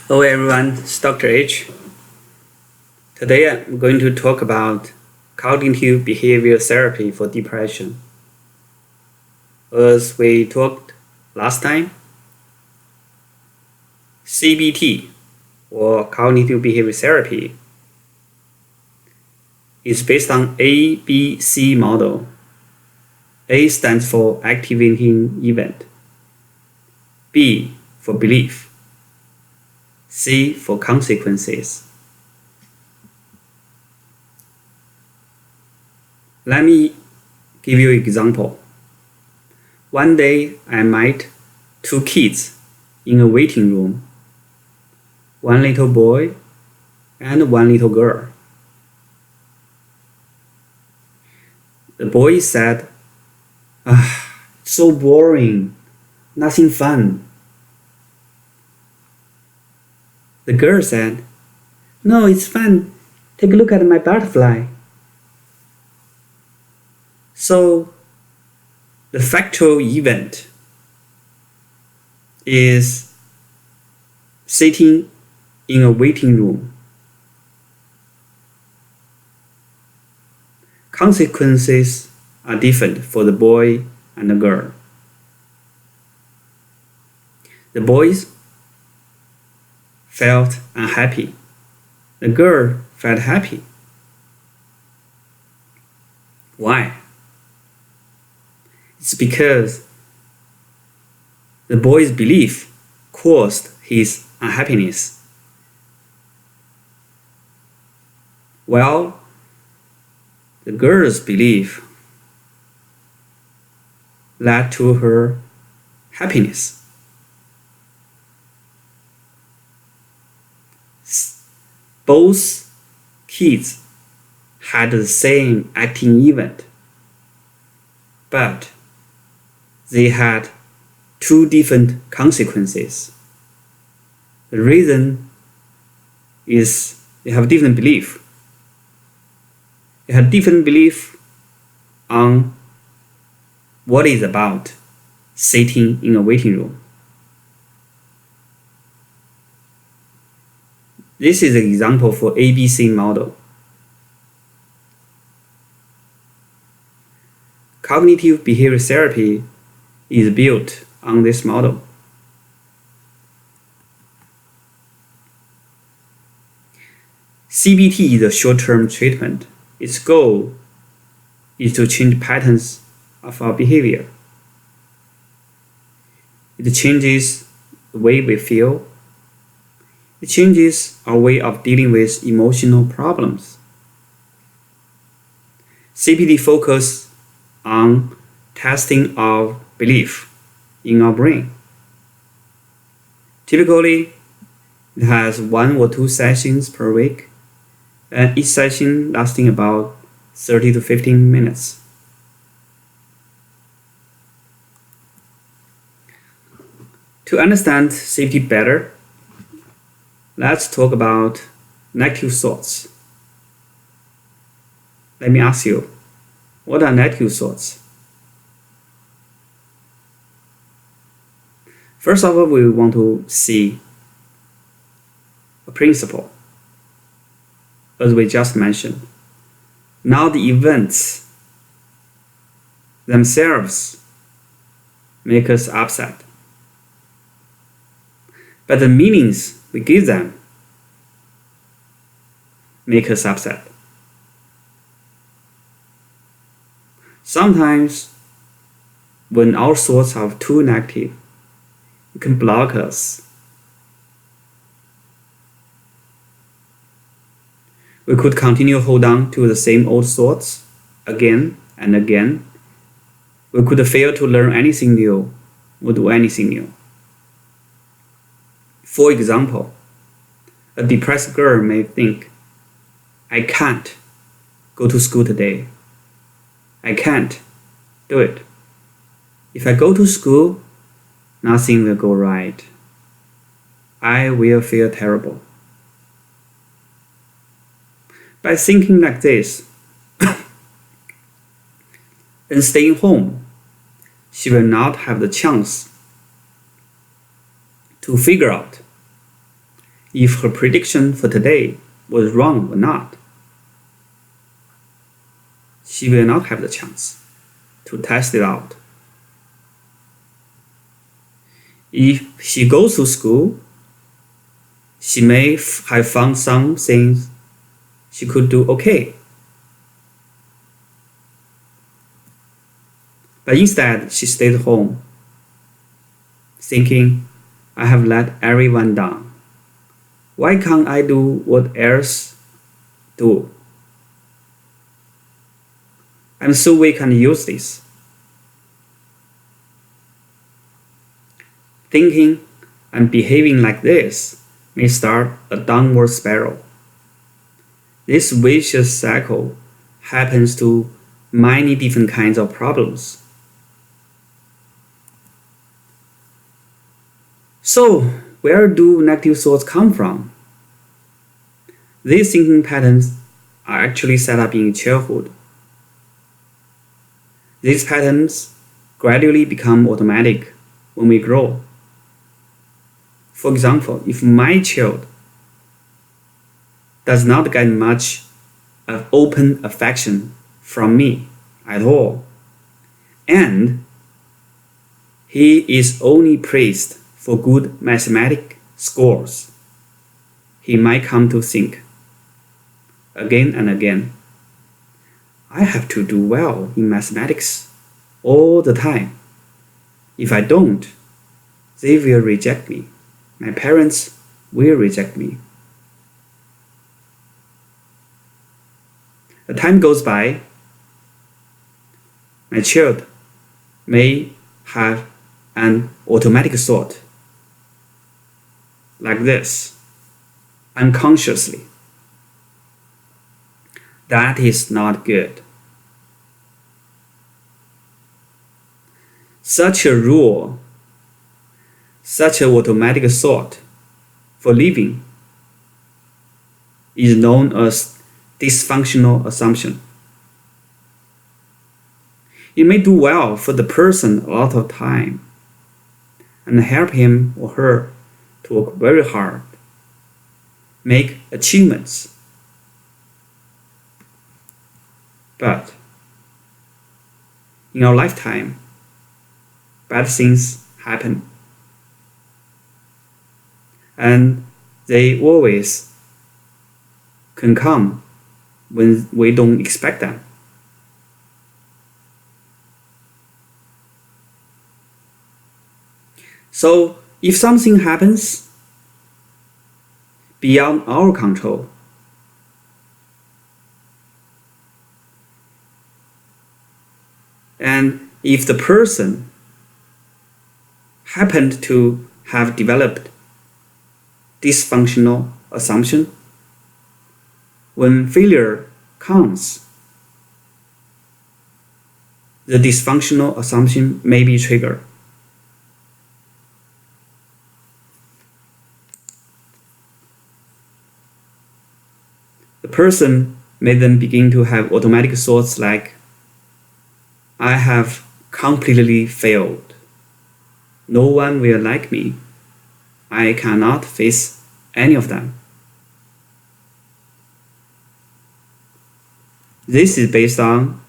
Hello everyone, it's Dr. H. Today I'm going to talk about cognitive behavior therapy for depression. As we talked last time, CBT, or cognitive behavior therapy, is based on ABC model. A stands for activating event, B for belief, C for consequences. Let me give you an example. One day I met two kids in a waiting room, one little boy and one little girl. The boy said, "It's so boring, nothing fun." The girl said, "No, it's fun. Take a look at my butterfly." So, the factual event is sitting in a waiting room. Consequences are different for the boy and the girl. The boys felt unhappy. The girl felt happy. Why? It's because the boy's belief caused his unhappiness, while the girl's belief led to her happiness. Both kids had the same acting event, but they had two different consequences. The reason is they have different belief. They have different belief on what is about sitting in a waiting room. This is an example for ABC model. Cognitive behavior therapy is built on this model. CBT is a short-term treatment. Its goal is to change patterns of our behavior. It changes the way we feel. It changes our way of dealing with emotional problems. CBT focuses on testing of belief in our brain. Typically, it has 1 or 2 sessions per week, and each session lasting about 30 to 15 minutes. To understand CBT better, let's talk about negative thoughts. Let me ask you, what are negative thoughts? First of all, we want to see a principle, as we just mentioned. Now the events themselves make us upset, but the meanings we give them make us upset. Sometimes, when our thoughts are too negative, it can block us. We could continue to hold on to the same old thoughts again and again. We could fail to learn anything new or do anything new. For example, a depressed girl may think, "I can't go to school today. I can't do it. If I go to school, nothing will go right. I will feel terrible." By thinking like this and staying home, she will not have the chance to figure out if her prediction for today was wrong or not. She will not have the chance to test it out. If she goes to school, she may have found some things she could do okay. But instead, she stayed home, thinking, I have let everyone down. Why can't I do what else do? I'm so weak and useless. Thinking and behaving like this may start a downward spiral. This vicious cycle happens to many different kinds of problems. So, where do negative thoughts come from? These thinking patterns are actually set up in childhood. These patterns gradually become automatic when we grow. For example, if my child does not get much of open affection from me at all, and he is only praised for good mathematics scores, he might come to think, again and again, I have to do well in mathematics all the time. If I don't, they will reject me. My parents will reject me. As time goes by, my child may have an automatic thought like this, unconsciously. That is not good. Such a rule, such an automatic thought for living is known as dysfunctional assumption. It may do well for the person a lot of time and help him or her to work very hard, make achievements. But in our lifetime, bad things happen. And they always can come when we don't expect them. So if something happens beyond our control, and if the person happened to have developed dysfunctional assumption, when failure comes, the dysfunctional assumption may be triggered. The person may then begin to have automatic thoughts like, I have completely failed. No one will like me. I cannot face any of them. This is based on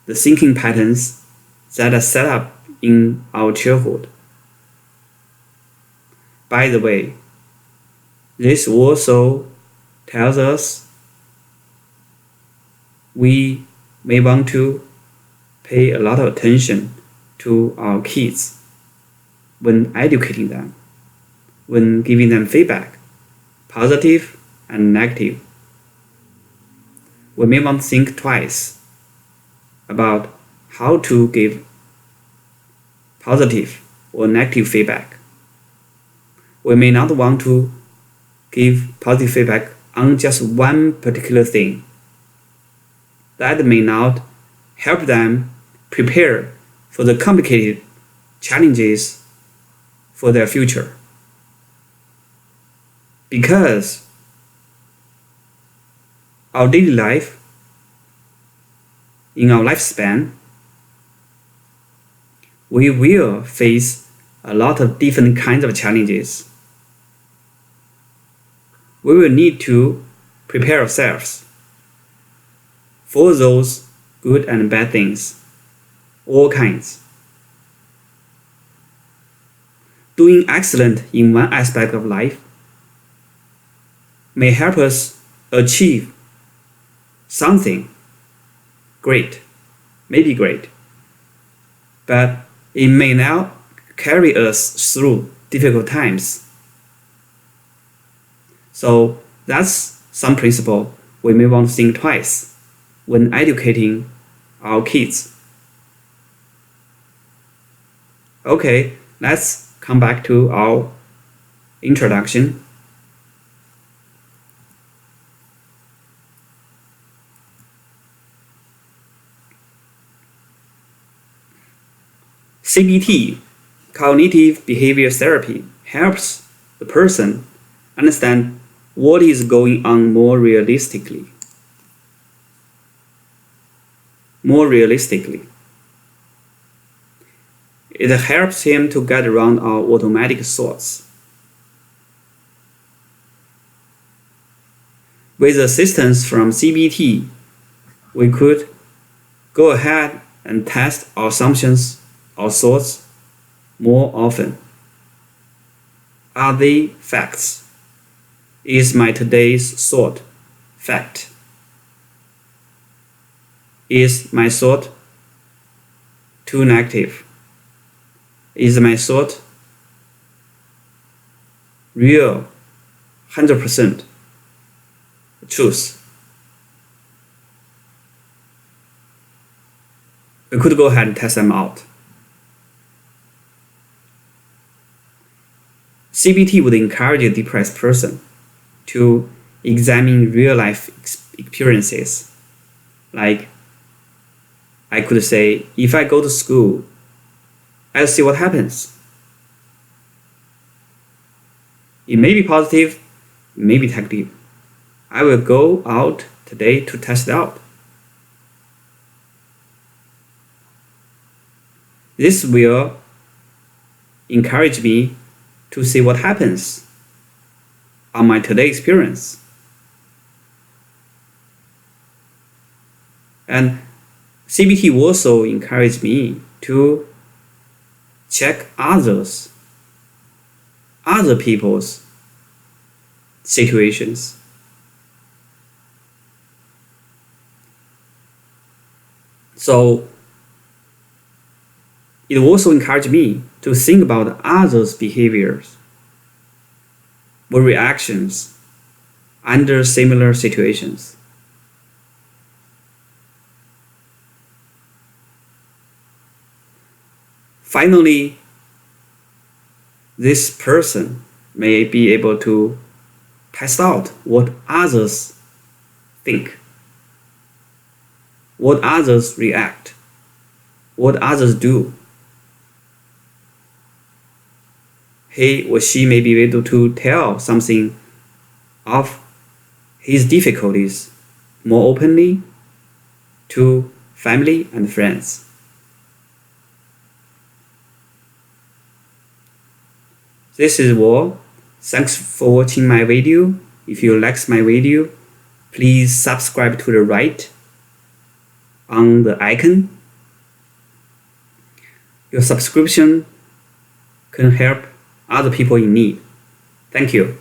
the thinking patterns that are set up in our childhood. By the way, this also tells us we may want to pay a lot of attention to our kids when educating them, when giving them feedback, positive and negative. We may want to think twice about how to give positive or negative feedback. We may not want to give positive feedback on just one particular thing. That may not help them prepare for the complicated challenges for their future. Because our daily life, in our lifespan, we will face a lot of different kinds of challenges. we will need to prepare ourselves for those good and bad things, all kinds. Doing excellent in one aspect of life may help us achieve something great, maybe great, but it may now carry us through difficult times. So that's some principle we may want to think twice when educating our kids. Okay, let's come back to our introduction. CBT, cognitive behavior therapy, helps the person understand what is going on more realistically. It helps him to get around our automatic thoughts. With assistance from CBT, we could go ahead and test our assumptions, our thoughts more often. Are they facts? Is my today's thought fact? Is my thought too negative? Is my thought real, 100% truth? We could go ahead and test them out. CBT would encourage a depressed person to examine real-life experiences. Like, I could say, if I go to school, I'll see what happens. It may be positive, it may be negative. I will go out today to test it out. This will encourage me to see what happens on my today experience. And CBT also encouraged me to check other people's situations. So it also encouraged me to think about others' behaviors or reactions under similar situations. Finally, this person may be able to test out what others think, what others react, what others do. He or she may be able to tell something of his difficulties more openly to family and friends. This is all. Thanks for watching my video. If you like my video, please subscribe to the right on the icon. Your subscription can help other people in need. Thank you.